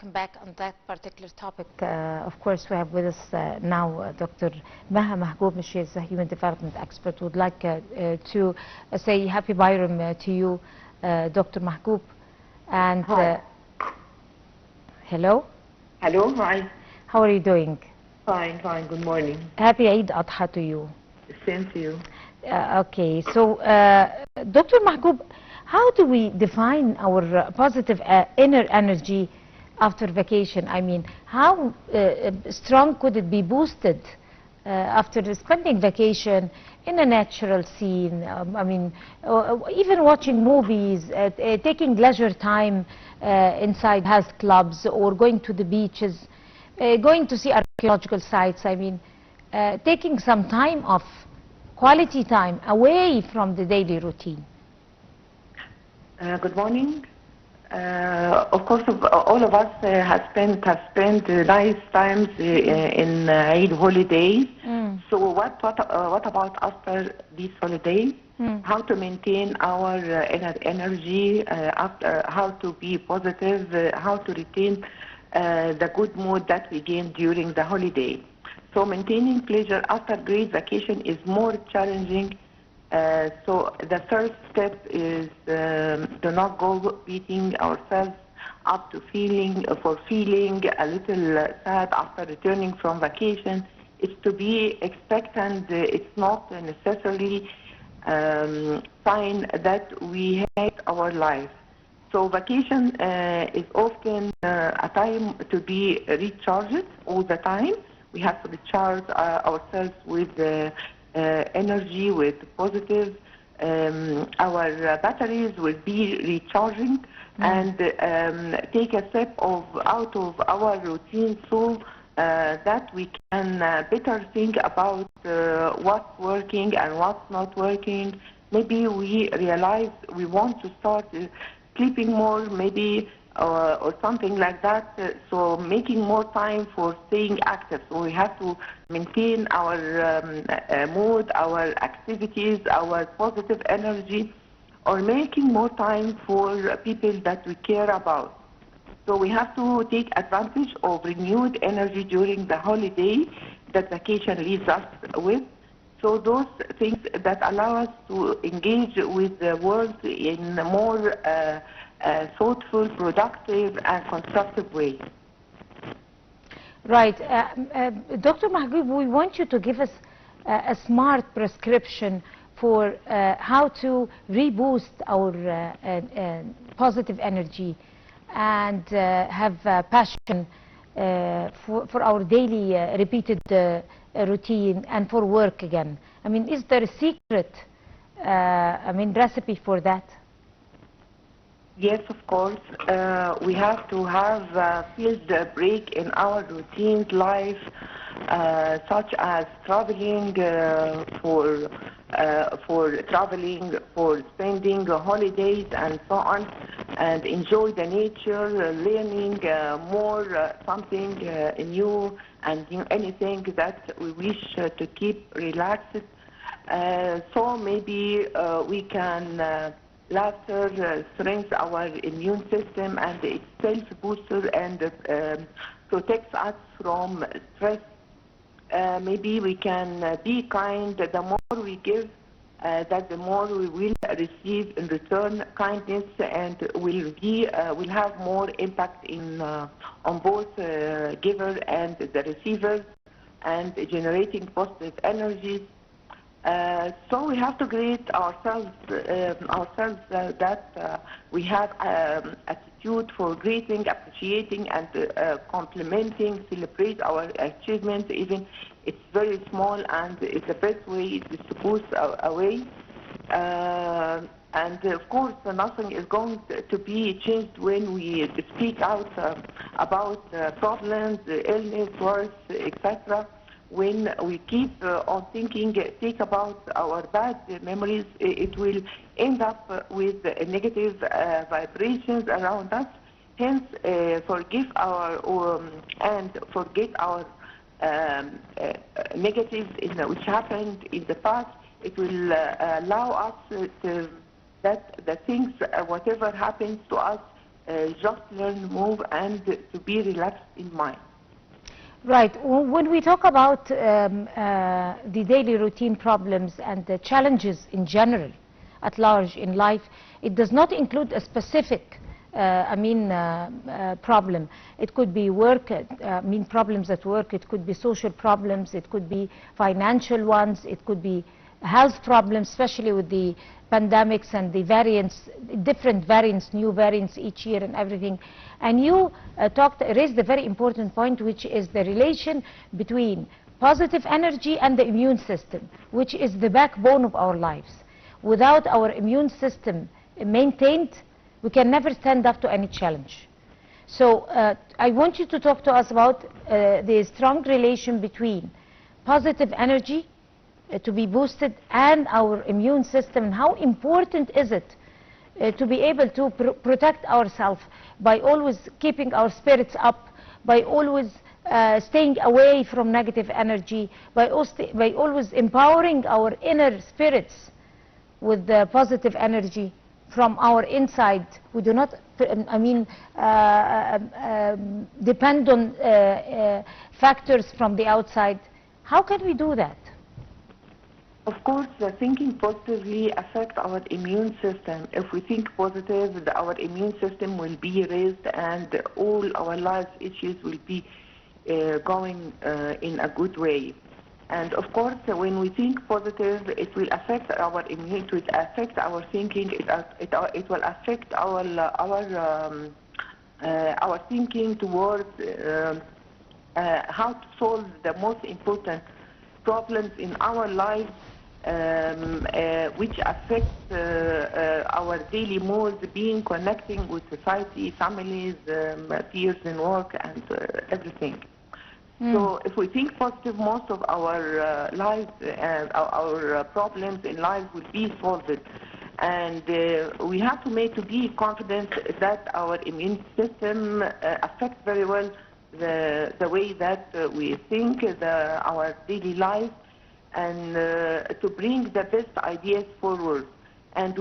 come back on that particular topic. Of course, we have with us now Dr. Maha Mahgoub. She is a human development expert. Would like to say happy Bayram to you, Dr. Mahgoub. And hello. Hello, hi. How are you doing? Fine, fine. Good morning. Happy Eid Adha to you. Same to you. Okay, so Dr. Mahgoub, how do we define our positive inner energy after vacation? I mean, how strong could it be boosted after spending vacation in a natural scene? I mean, even watching movies, taking leisure time inside health clubs or going to the beaches, going to see archaeological sites. I mean, taking some time off, quality time away from the daily routine. Good morning. Of course, all of us have spent nice times in Eid holidays. So what about after these holidays? How to maintain our inner energy, after how to be positive, how to retain the good mood that we gain during the holiday. So maintaining pleasure after great vacation is more challenging. So the first step is to not go beating ourselves up to feeling a little sad after returning from vacation. It's to be expectant. It's not necessarily sign that we hate our life. So vacation is often a time to be recharged all the time. We have to recharge ourselves with energy, with positive. Our batteries will be recharging and take a step out of our routine so that we can better think about what's working and what's not working. Maybe we realize we want to start sleeping more, maybe, or something like that, so making more time for staying active. So we have to maintain our mood, our activities, our positive energy, or making more time for people that we care about. So we have to take advantage of renewed energy during the holiday that vacation leaves us with. So those things that allow us to engage with the world in a more thoughtful, productive, and constructive way. Right. Dr. Mahgoub, we want you to give us a smart prescription for how to reboost our positive energy and have passion for our daily repeated routine and for work again. I mean, is there a secret, recipe for that? Yes, of course. We have to have a field break in our routine life, such as traveling for traveling, for spending holidays and so on, and enjoy the nature, learning more something new and anything that we wish to keep relaxed. So maybe we can laughter strengthens our immune system and it's self-booster and protects us from stress. Maybe we can be kind. The more we give, that the more we will receive in return kindness, and will have more impact on both giver and the receiver, and generating positive energies. So we have to grade ourselves that we have attitude for grading, appreciating, and complimenting, celebrate our achievements, even it's very small, and it's the best way is to boost away. And of course, nothing is going to be changed when we speak out about problems, illness, worse, etc. When we keep on thinking, think about our bad memories, it will end up with negative vibrations around us. Hence, forgive our and forget our negatives which happened in the past. It will allow us that the things, whatever happens to us, just learn, move, and to be relaxed in mind. Right. When we talk about the daily routine problems and the challenges in general, at large in life, it does not include a specific, problem. It could be work, problems at work. It could be social problems. It could be financial ones. It could be health problems, especially with the pandemics and the variants, different variants, new variants each year and everything. And you raised a very important point, which is the relation between positive energy and the immune system, which is the backbone of our lives. Without our immune system maintained, we can never stand up to any challenge. So I want you to talk to us about the strong relation between positive energy to be boosted and our immune system, and how important is it to be able to protect ourselves by always keeping our spirits up, by always staying away from negative energy, by always empowering our inner spirits with the positive energy from our inside. We do not, depend on factors from the outside. How can we do that? Of course, thinking positively affects our immune system. If we think positive, our immune system will be raised and all our life issues will be going in a good way. And of course, when we think positive, it will affect our immune, it will affect our thinking, it will affect our thinking towards how to solve the most important problems in our lives, which affect our daily mood, being connecting with society, families, peers in work, and everything. So if we think positive, most of our lives and our problems in life will be solved. And we have to be confident that our immune system affects very well the way that we think, our daily life, and to bring the best ideas forward. And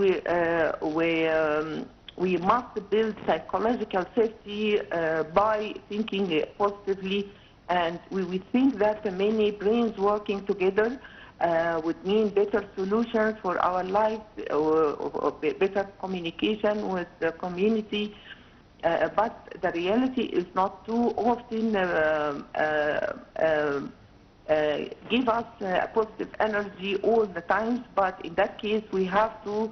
we must build psychological safety by thinking positively. And we think that many brains working together would mean better solutions for our lives, or better communication with the community. But the reality is not too often give us positive energy all the time. But in that case, we have to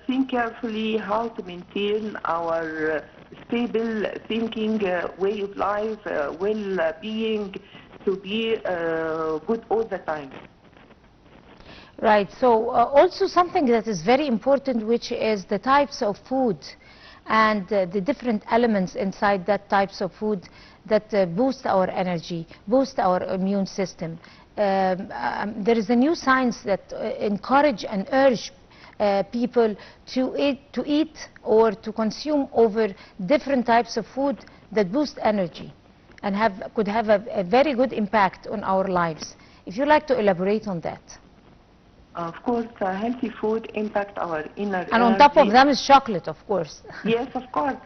think carefully how to maintain our stable thinking, way of life, well-being, to be good all the time. Right. So also something that is very important, which is the types of food and the different elements inside that types of food that boost our energy, boost our immune system. There is a new science that encourage and urge people to eat or to consume over different types of food that boost energy and could have a very good impact on our lives. If you'd like to elaborate on that. Of course, healthy food impact our inner And on top of them is chocolate, of course. Yes, of course.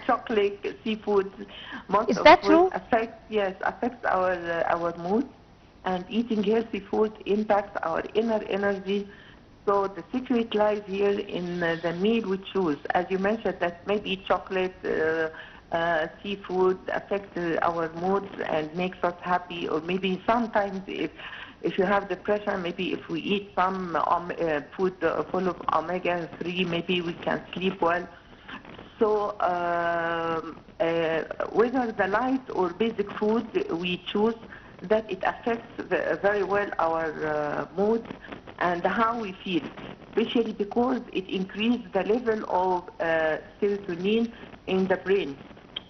Chocolate, seafood. Is that true? Affects our mood. And eating healthy food impacts our inner energy. So the secret lies here in the meal we choose. As you mentioned, that maybe chocolate, seafood affects our moods and makes us happy. Or maybe sometimes if you have depression, maybe if we eat some food full of omega-3, maybe we can sleep well. So whether the light or basic food we choose, that it affects very well our mood and how we feel, especially because it increases the level of serotonin in the brain,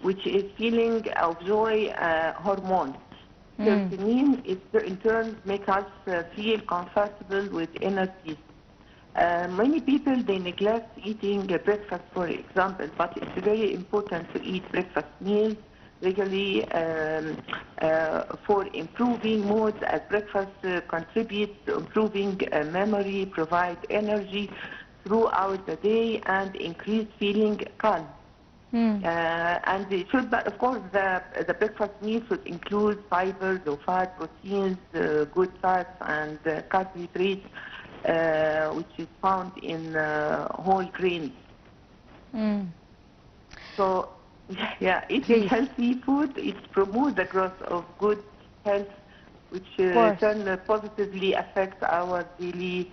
which is feeling of joy hormone. Serotonin in turn makes us feel comfortable with inner peace. Many people, they neglect eating breakfast, for example, but it's very important to eat breakfast meals regularly for improving moods, as breakfast contributes to improving memory, provide energy throughout the day, and increase feeling calm. And it should, but of course, the breakfast meal should include fibers, low fat, proteins, good fats, and carbohydrates, which is found in whole grains. So, yeah, eating healthy food, it promotes the growth of good health, which then positively affects our daily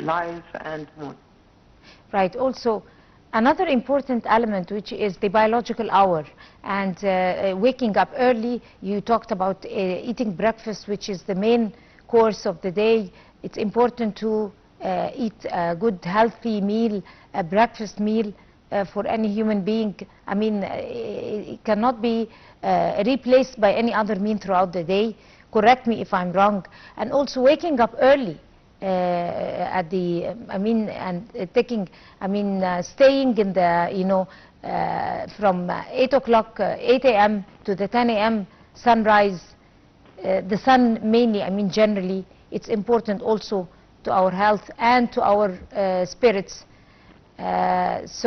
life and mood. Right. Also, another important element, which is the biological hour, and waking up early. You talked about eating breakfast, which is the main course of the day. It's important to eat a good, healthy meal, a breakfast meal for any human being. I mean, it cannot be replaced by any other meal throughout the day. Correct me if I'm wrong. And also waking up early. Staying in the, from 8 o'clock, 8 a.m. to the 10 a.m. sunrise, the sun mainly, generally, it's important also to our health and to our spirits. Is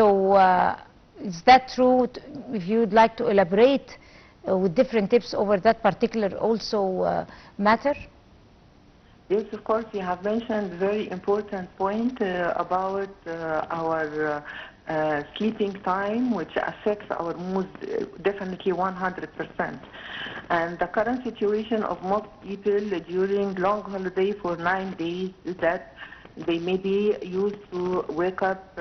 that true? If you'd like to elaborate with different tips over that particular also matter? Yes, of course, you have mentioned a very important point about our sleeping time, which affects our mood definitely 100%. And the current situation of most people during long holiday for 9 days is that they may be used to wake up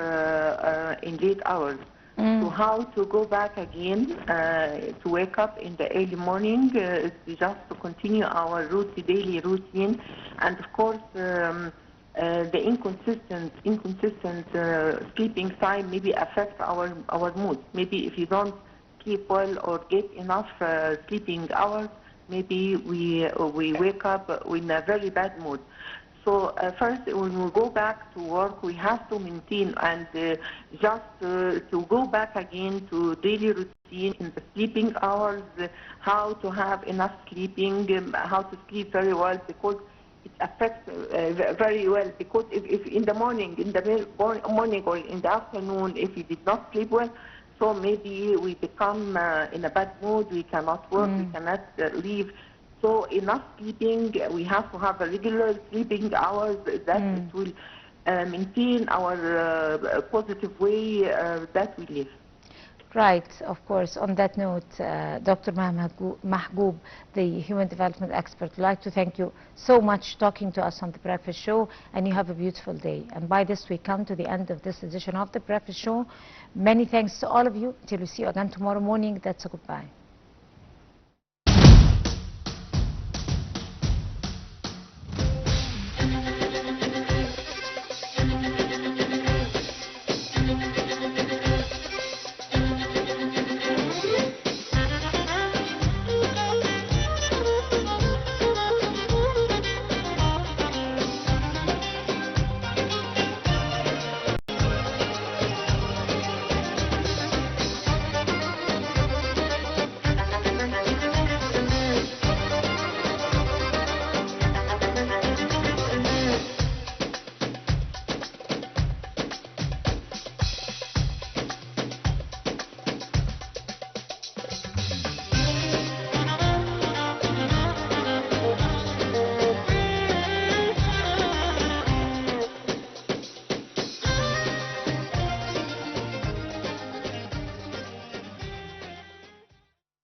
in late hours. So how to go back again to wake up in the early morning is just to continue our daily routine. And of course, the inconsistent sleeping time maybe affects our mood. Maybe if you don't sleep well or get enough sleeping hours, maybe we wake up in a very bad mood. So first, when we go back to work, we have to maintain and just to go back again to daily routine in the sleeping hours, how to have enough sleeping, how to sleep very well, because it affects very well. Because if in the morning or in the afternoon, if you did not sleep well, so maybe we become in a bad mood, we cannot work, we cannot leave. So enough sleeping, we have to have a regular sleeping hours that it will maintain our positive way that we live. Right, of course. On that note, Dr. Maha Mahgoub, the human development expert, I'd like to thank you so much talking to us on The Breakfast Show, and you have a beautiful day. And by this, we come to the end of this edition of The Breakfast Show. Many thanks to all of you. Until we see you again tomorrow morning, that's a goodbye.